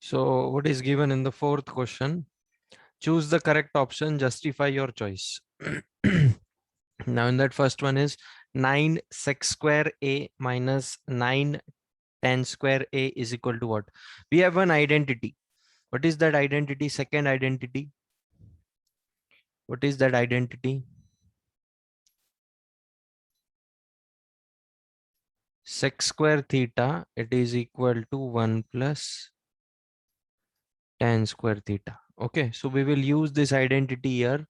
So what is given in the fourth question? Choose the correct option, justify your choice. Now in that first one is 9 sec square a minus 9 tan square a is equal to what? We have one identity. What is that identity? Second identity. What is that identity? Sec square theta, it is equal to 1 plus tan square theta. Okay, so we will use this identity here.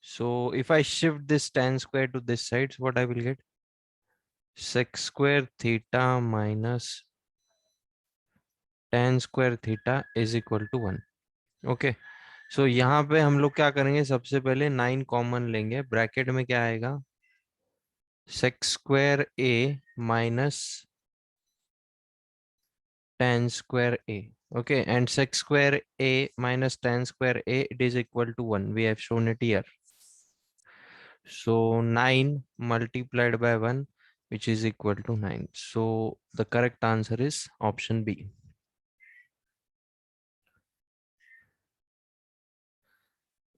So if I shift this tan square to this side, so what I will get? Sec square theta minus tan square theta is equal to 1. Okay, so यहाँ पे हम लोग क्या करेंगे? सबसे पहले 9 common लेंगे. Bracket में क्या आएगा? Sec square a minus tan square a. Okay, and sec square a minus tan square a, it is equal to 1. We have shown it here. So 9 multiplied by 1, which is equal to 9. So the correct answer is option B.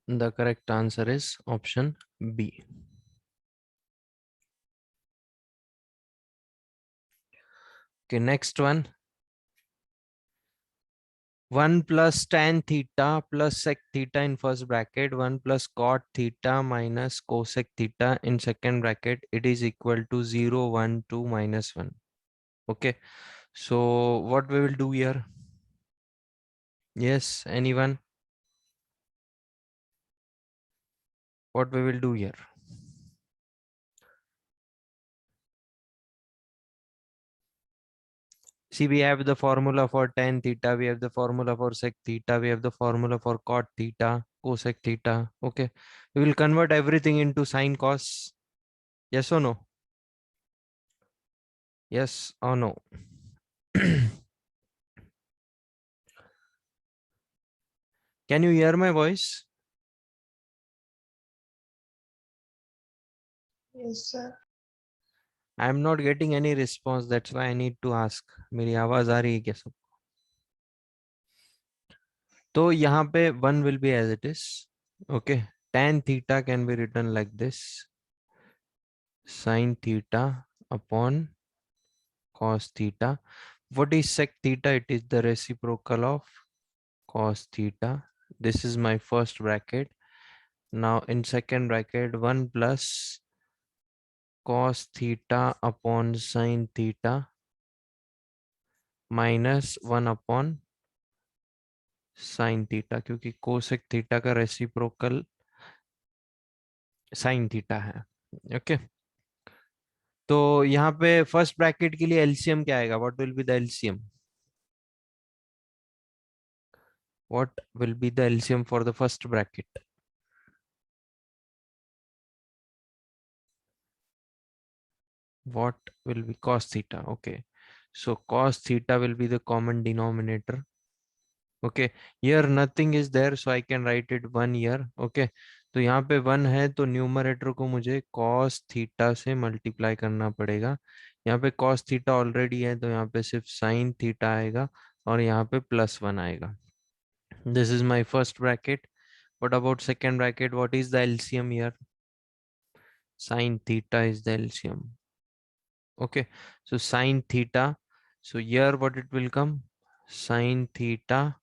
The correct answer is option B. Okay, next one. 1 plus tan theta plus sec theta in first bracket, 1 plus cot theta minus cosec theta in second bracket, it is equal to 0, 1, 2, minus 1. Okay, so what we will do here? Yes, anyone? What we will do here? See, we have the formula for tan theta, we have the formula for sec theta, we have the formula for cot theta, cosec theta. Okay, we will convert everything into sine cos. Yes or no? Yes or no? Can you hear my voice? Yes, sir. I am not getting any response. That's why I need to ask. मेरी आवाज आ रही है क्या सब? तो यहाँ पे 1 will be as it is. Okay. Tan theta can be written like this. Sin theta upon cos theta. What is sec theta? It is the reciprocal of cos theta. This is my first bracket. Now in second bracket, 1 plus cos theta upon sin theta minus 1 upon sin theta, क्योंकि cosec theta का reciprocal sin theta है. Okay, तो यहाँ पे first bracket के लिए LCM क्या आएगा? What will be the LCM? What will be the LCM for the first bracket? What will be cos theta? Okay, so cos theta will be the common denominator. Okay, here nothing is there, so I can write it 1 here. Okay, तो यहाँ पे 1 है तो numerator को मुझे cos theta से multiply करना पड़ेगा. यहाँ पे cos थीटा ऑलरेडी है तो यहाँ पे सिर्फ sin थीटा आएगा और यहाँ पे +1 आएगा. This is my first bracket. What about second bracket? What is the LCM here? Sin theta is the LCM. Okay, so sin theta. So here what it will come? Sin theta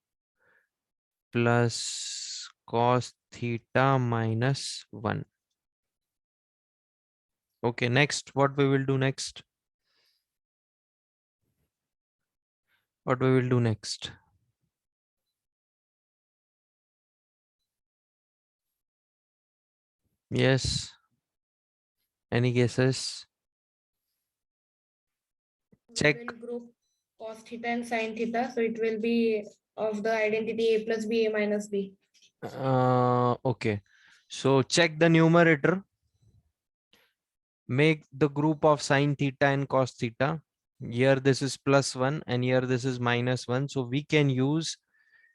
plus cos theta minus 1. Okay, next, what we will do next? What we will do next? Yes. Any guesses? Check. We will group cos theta and sin theta. So it will be of the identity a plus b, a minus b. Okay. So check the numerator. Make the group of sin theta and cos theta. Here this is +1 and here this is -1. So we can use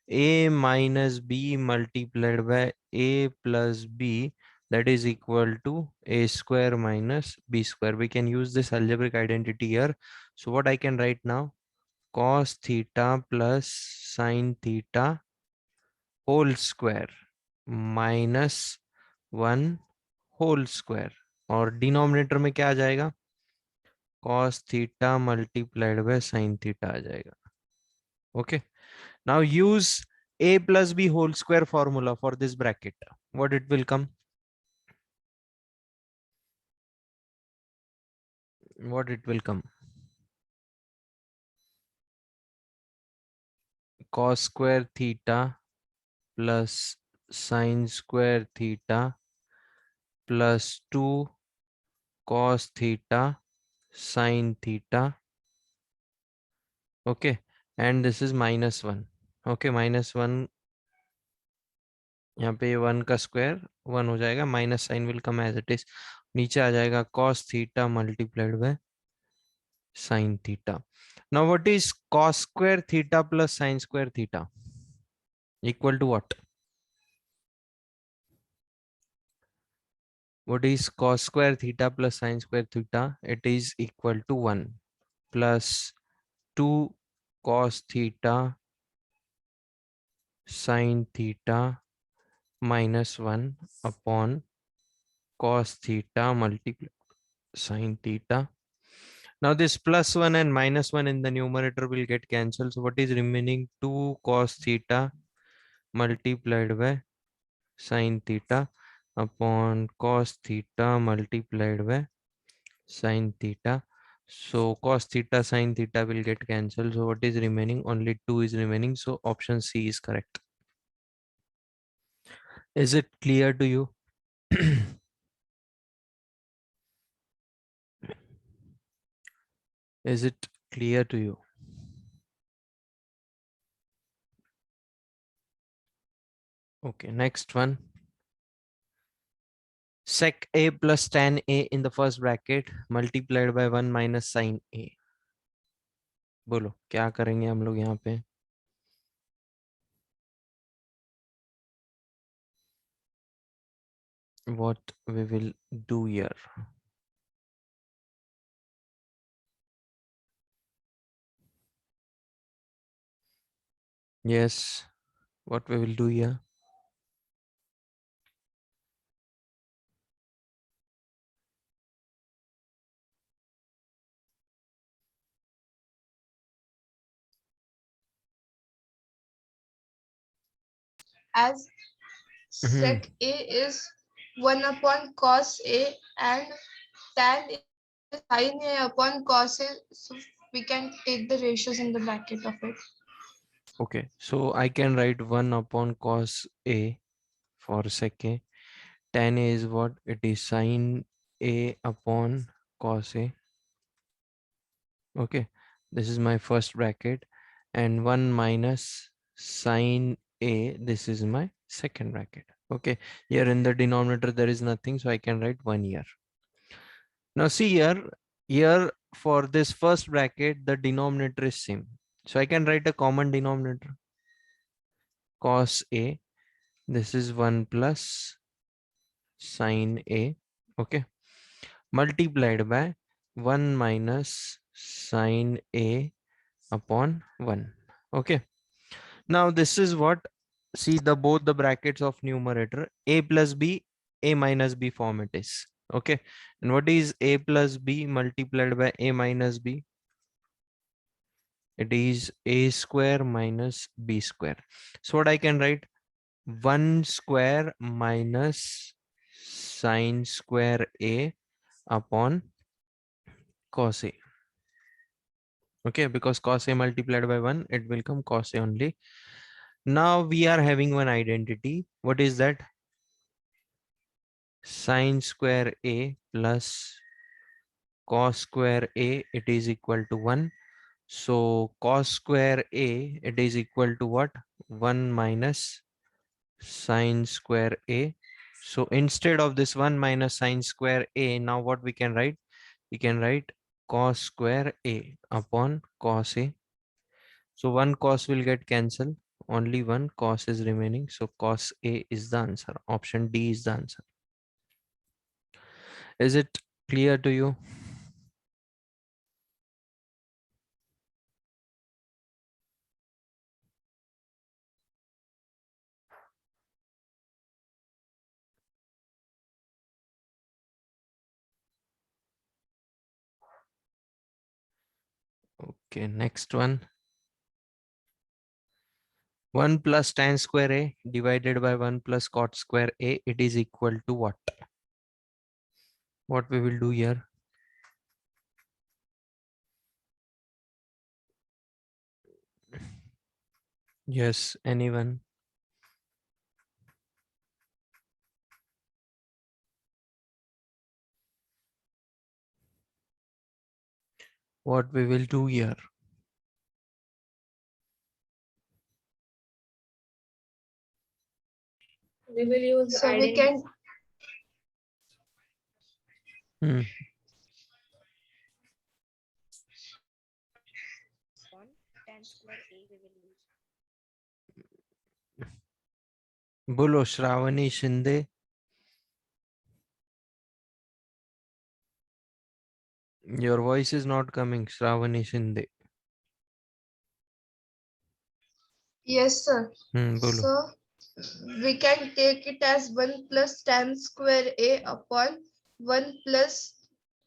a minus b multiplied by a plus b, that is equal to a square minus b square. We can use this algebraic identity here. So what I can write now? cos theta plus sin theta whole square minus 1 whole square, और denominator में क्या आ जाएगा, cos theta multiplied by sin theta आ जाएगा. Okay, now use a plus b whole square formula for this bracket. What it will come? What it will come? Cos square theta plus sin square theta plus 2 cos theta sin theta. Okay, and this is minus 1. Okay, minus 1, यहाँ पे 1 का square 1 हो जाएगा, minus sine will come as it is, नीचे आ जाएगा cos theta multiplied by sin theta. Now what is cos square theta plus sin square theta equal to what? What is cos square theta plus sin square theta? It is equal to 1 plus 2 cos theta sin theta minus 1 upon cos theta multiplied sin theta. Now this plus 1 and minus 1 in the numerator will get cancelled. So what is remaining? 2 cos theta multiplied by sin theta upon cos theta multiplied by sin theta. So cos theta sin theta will get cancelled. So what is remaining? Only 2 is remaining. So option C is correct. Is it clear to you? Is it clear to you? Okay, next one. Sec A plus tan A in the first bracket multiplied by 1 minus sin A. बोलो क्या करेंगे हम लोग यहाँ पे? What we will do here? Yes, what we will do here? As sec A is 1 upon cos A and tan is sin A upon cos A, so we can take the ratios in the bracket of it. Okay, so I can write 1 upon cos A for sec A. Tan A is what? It is sin A upon cos A. Okay, this is my first bracket, and 1 minus sin A, this is my second bracket. Okay, here in the denominator there is nothing, so I can write 1 here. Now see here for this first bracket the denominator is same, so I can write a common denominator. Cos A, this is 1 plus sin A, okay, multiplied by 1 minus sin A upon 1. Okay, now this is what, see the both the brackets of numerator, a plus b, a minus b form it is. Okay, and what is a plus b multiplied by a minus b? It is a square minus b square. So what I can write? 1 square minus sin square a upon cos a. Okay, because cos a multiplied by 1, it will come cos a only. Now we are having one identity. What is that? Sin square a plus cos square a, it is equal to 1. So cos square a, it is equal to what? 1 minus sin square a. So instead of this 1 minus sin square a, now what we can write? We can write cos square a upon cos a. So one cos will get cancelled. Only one cos is remaining. So cos a is the answer. Option D is the answer. Is it clear to you? Okay, next one. 1 plus tan square a divided by 1 plus cot square a, it is equal to what? What we will do here? Yes, anyone? What we will do here? We will use So we can Hmm. बोलो Shravani Shinde. Your voice is not coming, Shravani Shinde. yes, sir. बोलो. So we can take it as 1 plus tan square a upon 1 plus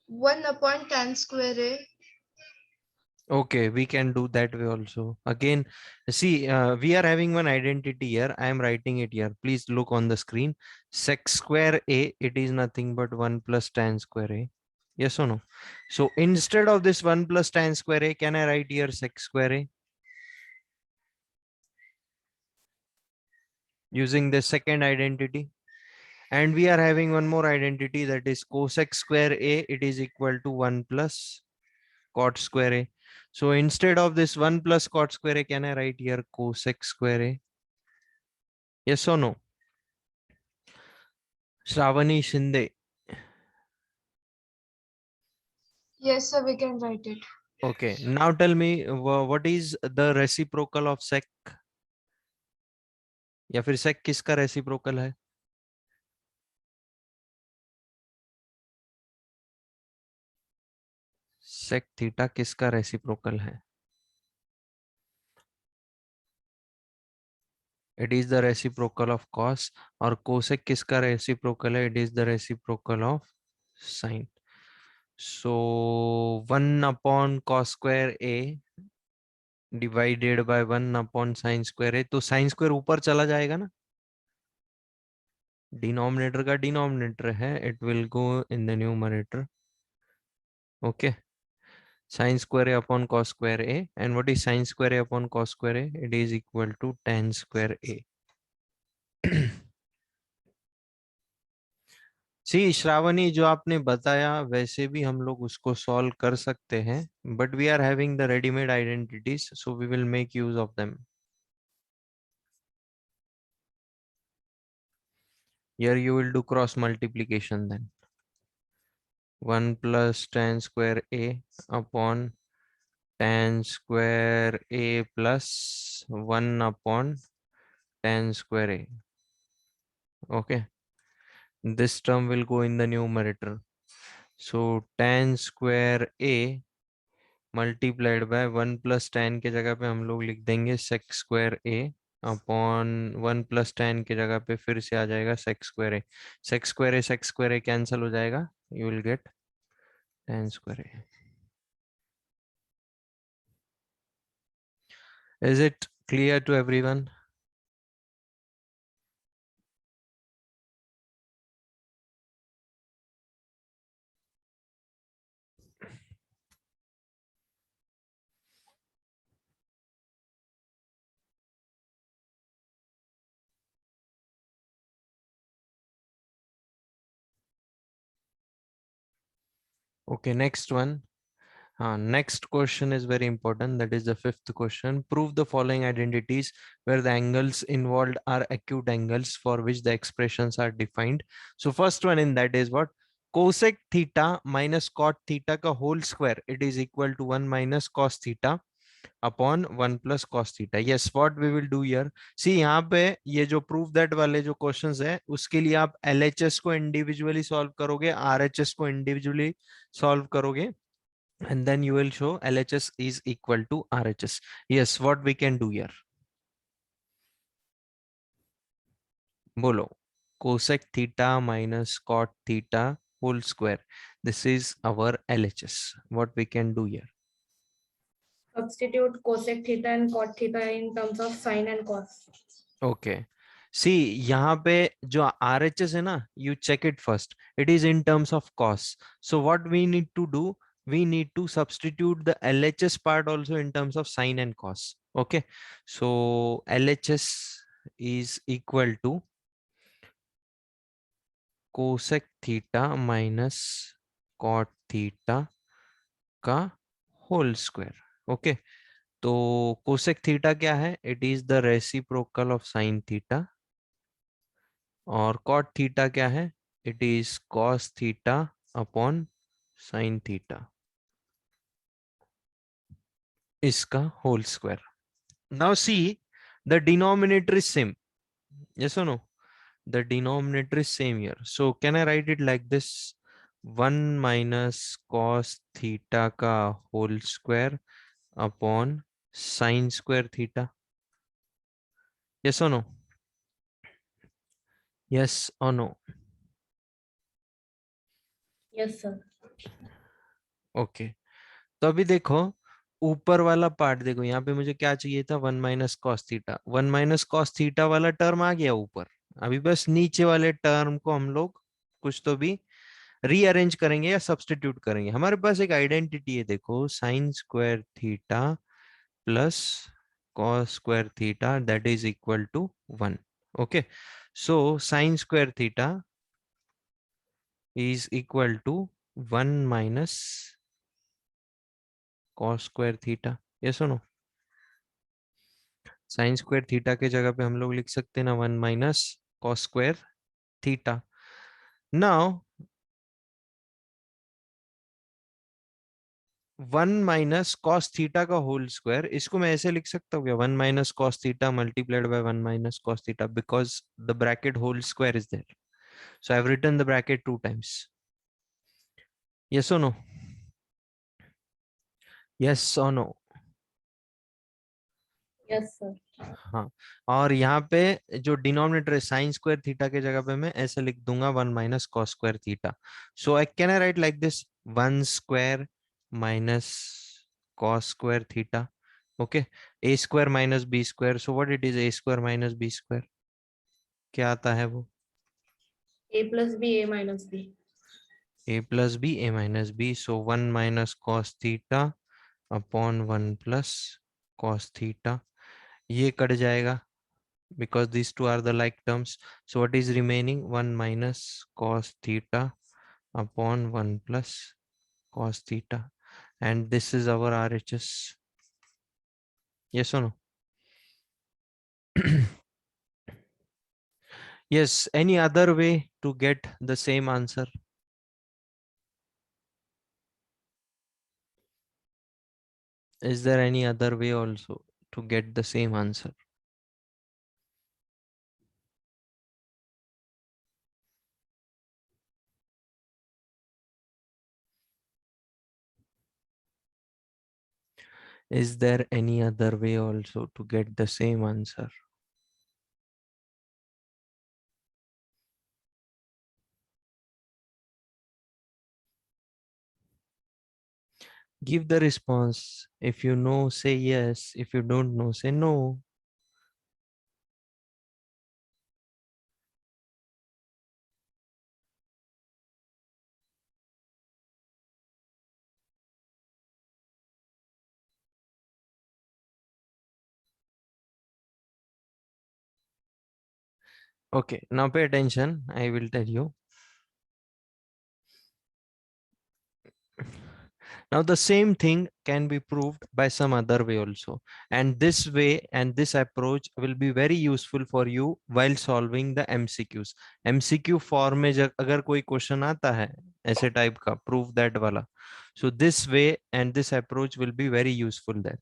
1 upon tan square a. Okay, we can do that way also. Again, see, we are having one identity here. I am writing it here. Please look on the screen. Sec square a, it is nothing but 1 plus tan square a. Yes or no? So instead of this 1 plus tan square a, can I write here sec square a? Using the second identity. And we are having one more identity, that is cosec square a, it is equal to 1 plus cot square a. So instead of this 1 plus cot square a, can I write here cosec square a? Yes or no? Shravani Shinde. Yes, sir, we can write it. Okay, now tell me what is the reciprocal of sec? या फिर sec किसका reciprocal है? Sec theta किसका reciprocal है? It is the reciprocal of cos. और cosec किसका reciprocal है? It is the reciprocal of sin. So 1 upon cos square a divided by 1 upon sin square a. तो sin square ऊपर चला जाएगा ना? Denominator का denominator है. It will go in the numerator. Okay. Sin square a upon cos square a. And what is sin square a upon cos square a? It is equal to tan square a. सी श्रावणी, जो आपने बताया वैसे भी हम लोग उसको solve कर सकते हैं, but we are having the readymade identities, so we will make use of them. Here you will do cross multiplication then. 1 plus tan square a upon tan square a plus 1 upon tan square a. Okay. This term will go in the numerator. So tan square a multiplied by 1 plus tan के जगह पे हम लोग लिख देंगे sec square a upon 1 plus tan के जगह पे फिर से आ जाएगा sec square a. Sec square a cancel हो जाएगा. You will get tan square a. Is it clear to everyone? Okay, next one. Next question is very important. That is the fifth question. Prove the following identities where the angles involved are acute angles for which the expressions are defined. So first one in that is what? Cosec theta minus cot theta का whole square. It is equal to 1 minus cos theta upon 1 plus cos theta. Yes, what we will do here. See यहाँ पे ये जो proof that वाले जो questions है उसके लिए आप LHS को इंडिविजुअली सॉल्व करोगे, RHS को इंडिविजुअली सॉल्व करोगे, and then you will show LHS is equal to RHS. Yes, what we can do here? Bolo. Cosec theta minus cot theta whole square. This is our LHS. What we can do here? substitute cosec theta and cot theta in terms of sine and cos. Okay see यहाँ पे जो RHS है ना, you check it first, it is in terms of cos. So what we need to do, we need to substitute the LHS part also in terms of sine and cos. Okay, so LHS is equal to cosec theta minus cot theta का whole square. Okay, तो cosec theta क्या है, it is the reciprocal of sine theta. और cot theta क्या है, it is cos theta upon sine theta, इसका whole square. Now see the denominator is same, yes or no, the denominator is same here. So can I write it like this, 1 minus cos theta का whole square upon sine square theta. Yes or no, yes or no. Yes, sir. Okay, तो अभी देखो ऊपर वाला part देखो, यहाँ पे मुझे क्या चाहिए था, 1 minus cos theta. 1 minus cos theta वाला टर्म आ गया ऊपर. अभी बस नीचे वाले टर्म को हम लोग कुछ तो भी रीअरेंज करेंगे या सब्स्टिट्यूट करेंगे. हमारे पास एक आइडेंटिटी है, देखो, sine square theta plus cos square theta that is equal to 1. Okay, so sine square theta is equal to 1 minus cos square theta. yes or no, sin square theta के जगह पे हम लोग लिख सकते हैं ना 1 minus cos square theta. now 1 minus cos theta का होल स्क्वायर, इसको मैं ऐसे लिख सकता हूँ क्या, 1 minus cos theta multiplied by 1 minus cos theta, because the bracket whole square is there. So I've written the bracket 2 times. yes or no, yes or no. Yes, sir. हाँ, और यहाँ पे जो डिनोमिनेटर है साइन स्क्वायर थीटा के जगह पे मैं ऐसे लिख दूंगा 1 minus cos square theta. So I can I write like this, 1 square minus cos square theta. Okay, A square minus B square. So what it is, A square minus B square क्या आता है वो, A plus B, A minus B. A plus B A minus B. So 1 minus cos theta upon 1 plus cos theta, ये cut जाएगा because these two are the like terms. So what is remaining, 1 minus cos theta upon 1 plus cos theta, and this is our RHS. yes or no? yes, any other way to get the same answer? Is there any other way also to get the same answer? Is there any other way also to get the same answer? Give the response. If you know, say yes. If you don't know, say no. Okay, now pay attention. I will tell you. Now the same thing can be proved by some other way also. And this way and this approach will be very useful for you while solving the MCQs. MCQ form में अगर कोई question आता है ऐसे type का, prove that वाला. So this way and this approach will be very useful there.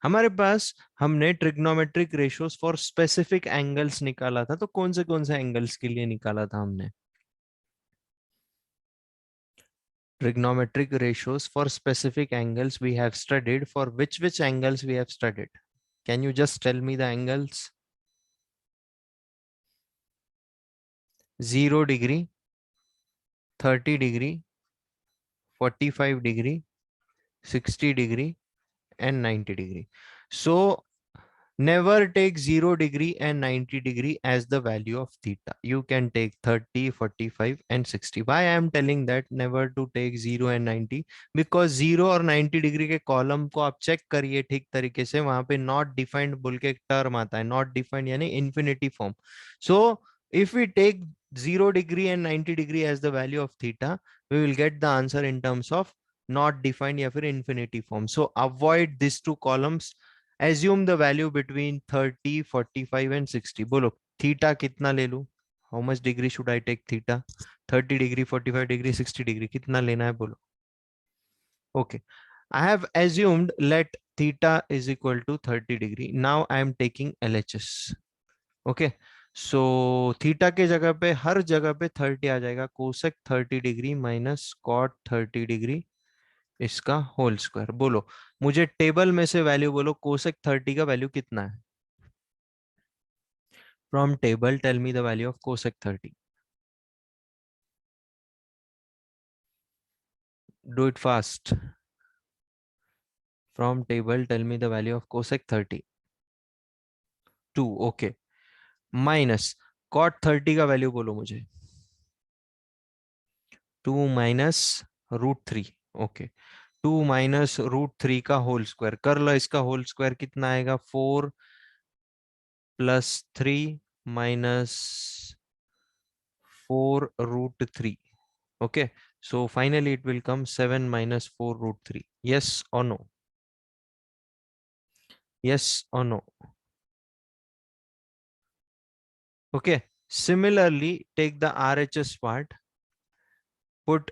हमारे पास हमने trigonometric ratios for specific angles निकाला था, तो कौन से angles के लिए निकाला था हमने? Trigonometric ratios for specific angles we have studied. For which angles we have studied? Can you just tell me the angles? 0 degree, 30 degree, 45 degree, 60 degree and 90 degree. So never take 0 degree and 90 degree as the value of theta. You can take 30, 45 and 60. Why I am telling that never to take 0 and 90? Because 0 और 90 degree के column को आप check करिए ठीक तरीके से, वहां पे नॉट डिफाइंड बोल के एक टर्म आता है, नॉट डिफाइंड यानी infinity form. So if we take 0 degree and 90 degree as the value of theta, we will get the answer in terms of not defined या फिर infinity form. So avoid these two columns. Assume the value between 30, 45 and 60. बोलो theta कितना ले लूं? How much degree should I take theta? 30 degree, 45 degree, 60 degree. कितना लेना है बोलो? Okay. I have assumed let theta is equal to 30 degree. Now I am taking LHS. Okay. So theta के जगह पे हर जगह पे 30 आ जाएगा. Cosec 30 degree minus cot 30 degree इसका होल स्क्वायर. बोलो मुझे टेबल में से वैल्यू बोलो, कोसेक 30 का वैल्यू कितना है? From table tell me the value of cosec 30. Do it fast. From table tell me the value of cosec 30. 2. Okay. Minus cot 30 का वैल्यू बोलो मुझे. 2 माइनस √3. ओके. 2 माइनस √3 का होल स्क्वायर कर लो. इसका होल स्क्वायर कितना आएगा? 4 plus 3 minus 4 √3. Okay, so finally it will come 7 minus 4 √3. Yes or no? Yes or no? Okay, similarly take the RHS part, put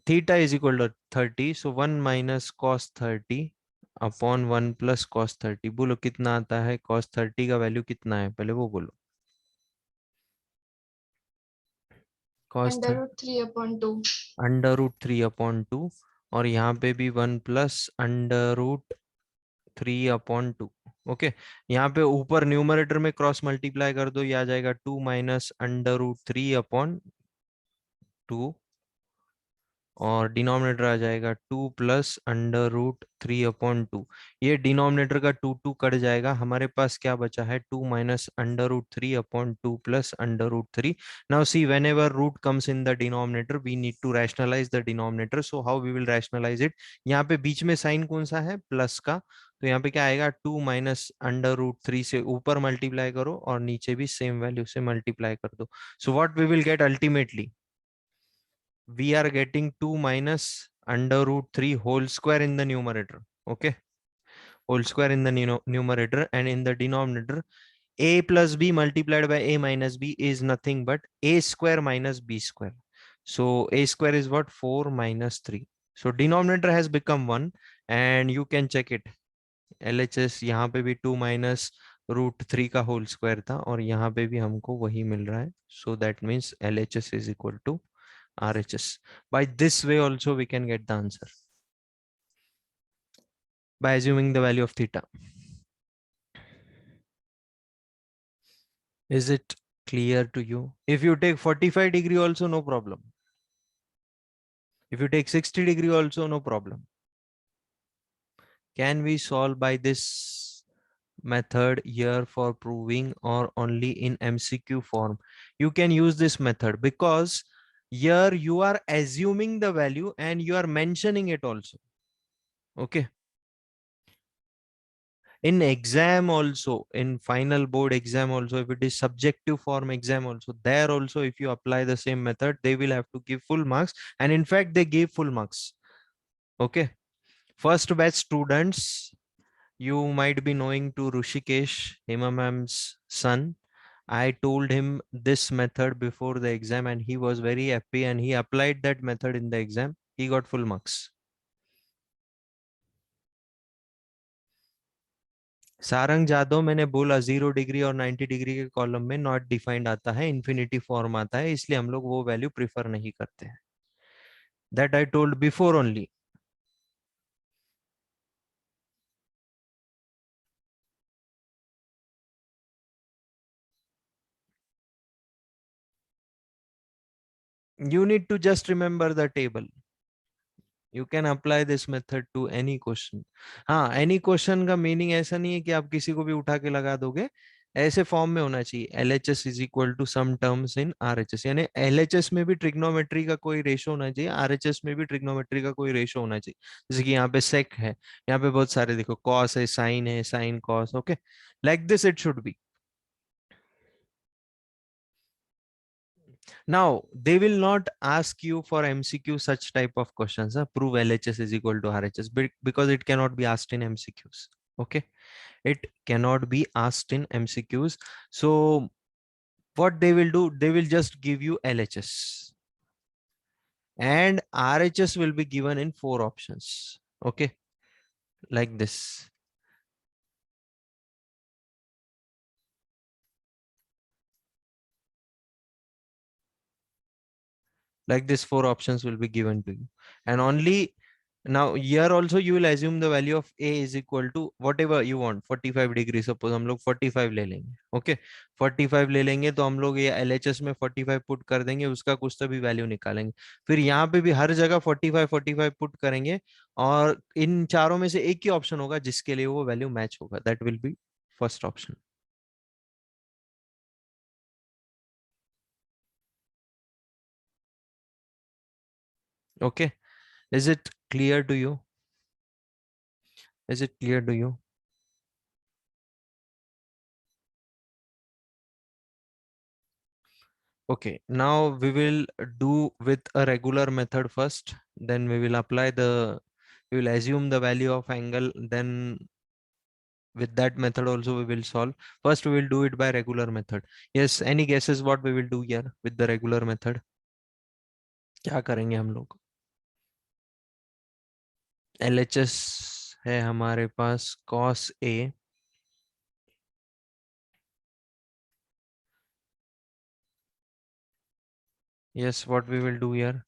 theta is equal to 30, so 1 minus cos 30 upon 1 plus cos 30. बोलो कितना आता है? cos 30 का value कितना है पहले वो बोलो. cos √3/2. √3/2 और यहाँ पे भी 1 प्लस √3/2. ओके. यहाँ पे ऊपर न्यूमरेटर में क्रॉस मल्टीप्लाई कर दो, ये आ जाएगा 2 माइनस √3/2 और डिनोमिनेटर आ जाएगा 2 प्लस √3/2. ये डिनोमिनेटर का 2 कट जाएगा. हमारे पास क्या बचा है? 2 minus √3/2 plus √3. Now see whenever root comes in the denominator we need to rationalise the denominator. So how we will rationalise it? यहाँ पे बीच में साइन कौन सा है? प्लस का. तो यहाँ पे क्या आएगा? 2 माइनस √3 से ऊपर मल्टीप्लाई करो और नीचे भी सेम वैल्यू से मल्टीप्लाई कर दो. So what we will get ultimately? We are getting 2 minus √3 whole square in the numerator. Okay, whole square in the numerator, and in the denominator a plus b multiplied by a minus b is nothing but a square minus b square. So a square is what? 4 minus 3. So denominator has become 1 and you can check it. LHS यहाँ पे भी 2 minus √3 का whole square था और यहाँ पे भी हमको वही मिल रहा है. So that means LHS is equal to RHS. By this way also we can get the answer by assuming the value of theta. Is it clear to you? If you take 45 degree also no problem. If you take 60 degree also no problem. Can we solve by this method here for proving or only in MCQ form? You can use this method because here you are assuming the value and you are mentioning it also. Okay. In exam also, in final board exam also, if it is subjective form exam also, there also if you apply the same method, they will have to give full marks. And in fact, they gave full marks. Okay. First batch students, you might be knowing to Rushikesh, Hema ma'am's son. I told him this method before the exam and he was very happy and he applied that method in the exam. He got full marks. Sarang Jadav, मैंने बोला 0 degree और 90 degree के column में not defined आता है, infinity form आता है, इसलिए हम लोग वो वैल्यू प्रिफर नहीं करते हैं. That I told before only. You need to just remember the table. You can apply this method to any question. हाँ, any question का meaning ऐसा नहीं है कि आप किसी को भी उठा के लगा दोगे, ऐसे फॉर्म में होना चाहिए LHS is equal to some terms in RHS, यानी LHS में भी ट्रिग्नोमेट्री का कोई रेशो होना चाहिए, RHS में भी ट्रिग्नोमेट्री का कोई रेशो होना चाहिए। जैसे कि यहाँ पे सेक है, यहाँ पे बहुत सारे देखो, कॉस है, sine cos, okay, like this it should be. Now, they will not ask you for MCQ such type of questions. Prove LHS is equal to RHS because it cannot be asked in MCQs. Okay, it cannot be asked in MCQs. So, what they will do? They will just give you LHS, and RHS will be given in 4 options. Okay, like this. Like this, 4 options will be given to you, and only now here also you will assume the value of A is equal to whatever you want, 45 degree, suppose हम लोग 45 ले लेंगे। Okay, 45 ले लेंगे तो हम लोग ये LHS में 45 पुट कर देंगे, उसका कुछ तो भी वैल्यू निकालेंगे, फिर यहाँ पे भी हर जगह 45 पुट करेंगे, और इन चारों में से एक ही ऑप्शन होगा जिसके लिए वो वैल्यू मैच होगा, that will be first option. Okay, is it clear to you? Is it clear to you? Okay, now we will do with a regular method first, then we will apply the, we will assume the value of angle, then with that method also we will solve. First we will do it by regular method. Yes, any guesses what we will do here with the regular method? क्या करेंगे हम लोग? LHS है हमारे पास cos A, yes, what we will do here?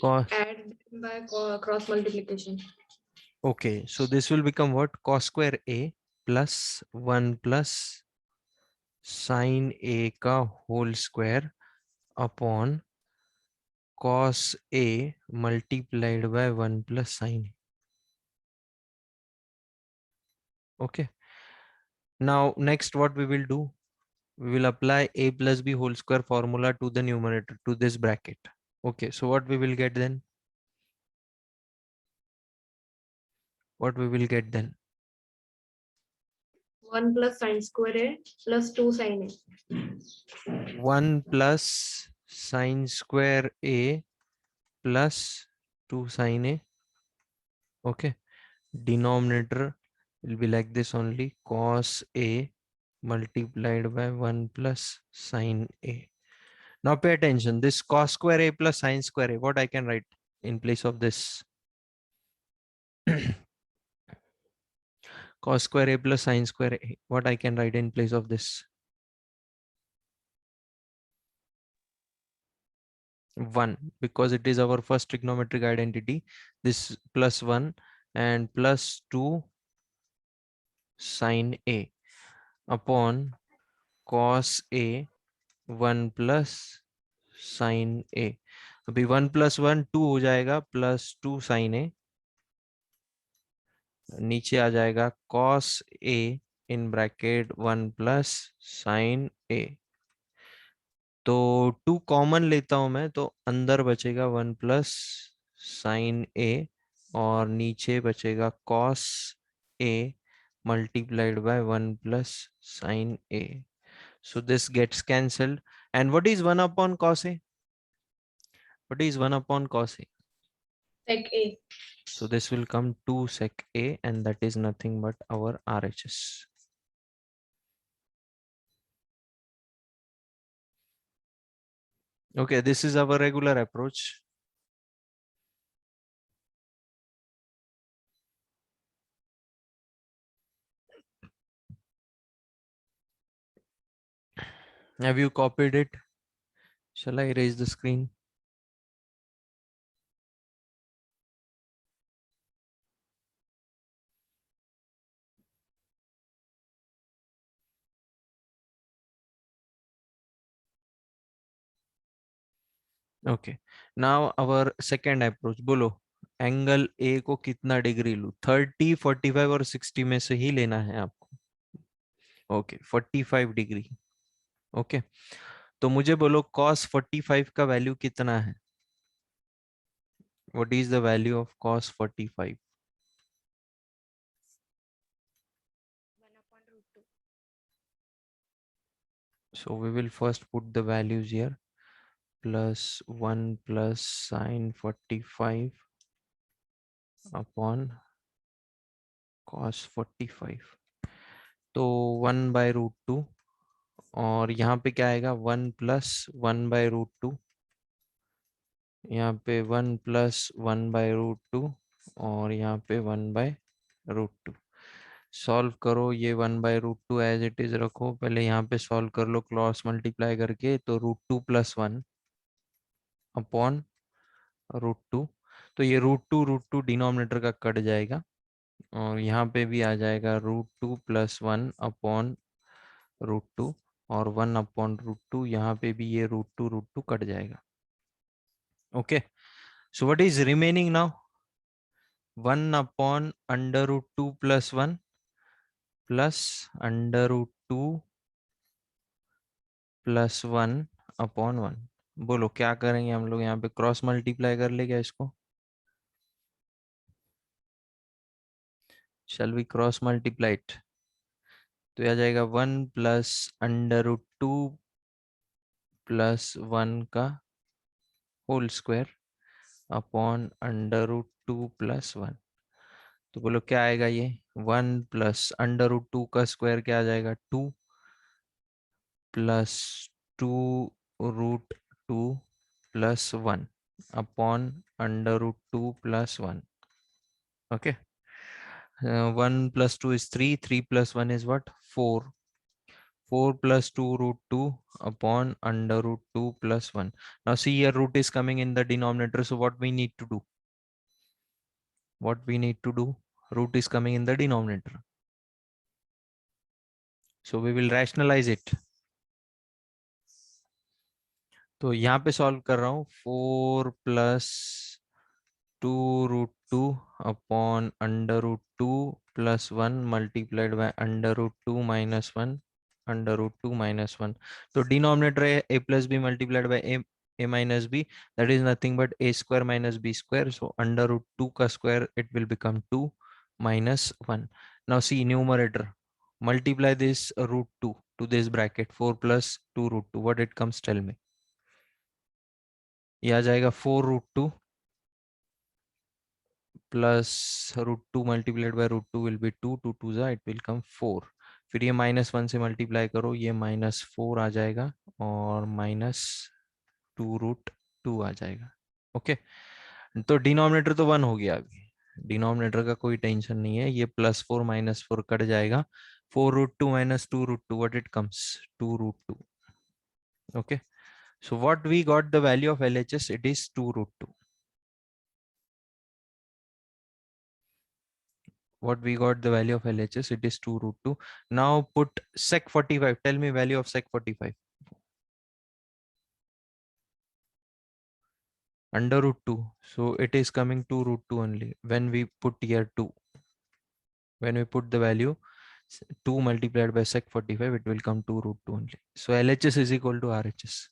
Cos, Add by cross multiplication. okay, so this will become what? Cos square A plus 1 plus sin A का whole square upon cos A multiplied by 1 plus sin A. Okay, now next what we will do? We will apply A plus B whole square formula to the numerator, to this bracket. Okay, so what we will get then? What we will get then? 1 plus sin square A plus 2 sin A. 1 plus sin square A plus 2 sin A. Okay, denominator will be like this only, cos A multiplied by 1 plus sin A. Now pay attention, this cos square A plus sin square A, what I can write in place of this? Cos square A plus sin square A, what I can write in place of this? 1, because it is our first trigonometric identity. This plus 1 and plus 2 sin A upon cos A 1 plus sin A. अभी 1 plus 1 2 हो जाएगा, plus 2 sin A, नीचे आ जाएगा cos A in bracket 1 plus sin A. तो 2 common लेता हूं मैं, तो अंदर बचेगा 1 प्लस साइन ए, और नीचे बचेगा cos A multiplied by 1 plus sin A. So this gets cancelled. And what is 1 upon cos A? What is 1 upon cos A? Sec A. So this will come 2 sec A, and that is nothing but our RHS. Okay, this is our regular approach. Have you copied it? Shall I erase the screen? Okay, now our second approach, बोलो angle A को कितना degree लूं? 30, 45 और 60 में से ही लेना है आपको। Okay, 45 degree. ओके, तो मुझे बोलो cos 45 का वैल्यू कितना है? What is the value of cos 45? 1/√2. So we will first put the values here. Plus 1 plus sine 45 upon cos 45. तो 1/√2, और यहाँ पे क्या आएगा? 1 प्लस 1/√2, यहाँ पे 1 प्लस 1/√2, और यहाँ पे 1/√2। सॉल्व करो, ये 1/√2 एज इट इज रखो, पहले यहाँ पे सॉल्व कर लो क्रॉस मल्टीप्लाई करके, तो √2 + 1 अपॉन √2। तो ये √2 डिनोमिनेटर का कट जाएगा, और यहाँ पे भी आ जाएगा √2 + 1 अपॉन √2, और 1 अपॉन √2, यहाँ पे भी ये √2 कट जाएगा। Okay, so what is remaining now? 1 upon √2 + 1 plus √2 + 1 upon 1। बोलो क्या करेंगे हम लोग? यहाँ पे क्रॉस मल्टीप्लाई कर ले क्या इसको? Shall we cross multiply it? तो यह आ जाएगा 1 प्लस √2 + 1 का होल स्क्वायर अपॉन √2 + 1। तो बोलो क्या आएगा ये? 1 प्लस √2 का स्क्वायर क्या आ जाएगा? 2 plus 2√2 + 1 upon √2 + 1। Okay, 1 + 2 is 3, 3 + 1 is what? 4, 4 + 2√2 upon √2 + 1. Now see here, root is coming in the denominator, so what we need to do? What we need to do? Root is coming in the denominator, so we will rationalize it. तो यहाँ पे solve कर रहा हूँ, 4 + 2√2 upon √2 + 1 multiplied by √2 - 1 √2 - 1। तो denominator है a + b multiplied by a - b, that is nothing but a square minus b square, so √2 का square it will become 2 minus 1. Now see numerator, multiply this √2 to this bracket, 4 + 2√2, what it comes, tell me? ये आ जाएगा 4√2 plus √2 multiplied by √2 will be 2, 2 2 जा, it will come 4। फिर ये -1 से multiply करो, ये -4 आ जाएगा, और -2√2 आ जाएगा। ओके, तो डिनोमिनेटर तो 1 हो गया अभी, डिनोमिनेटर का कोई टेंशन नहीं है, ये +4 -4 कट जाएगा, 4√2 - 2√2, what it comes? 2√2। Okay, so what we got the value of LHS, it is 2√2. What we got the value of LHS, it is 2√2. Now put sec 45, tell me value of sec 45. Under √2, so it is coming to √2 only when we put here 2. When we put the value 2 multiplied by sec 45, it will come to √2 only. So LHS is equal to RHS.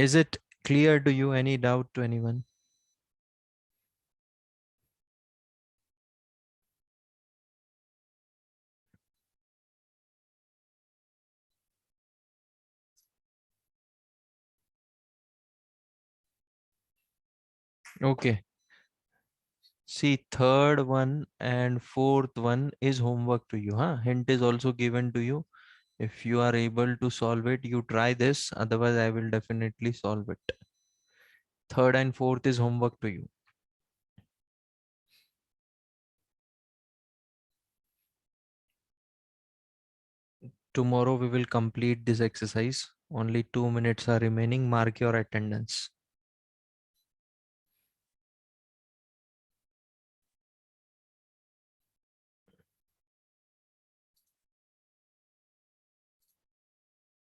Is it clear to you? Any doubt to anyone? Okay. See, third one and fourth one is homework to you. Huh? Hint is also given to you. If you are able to solve it, you try this. Otherwise, I will definitely solve it. Third and fourth is homework to you. Tomorrow we will complete this exercise. Only 2 minutes are remaining. Mark your attendance.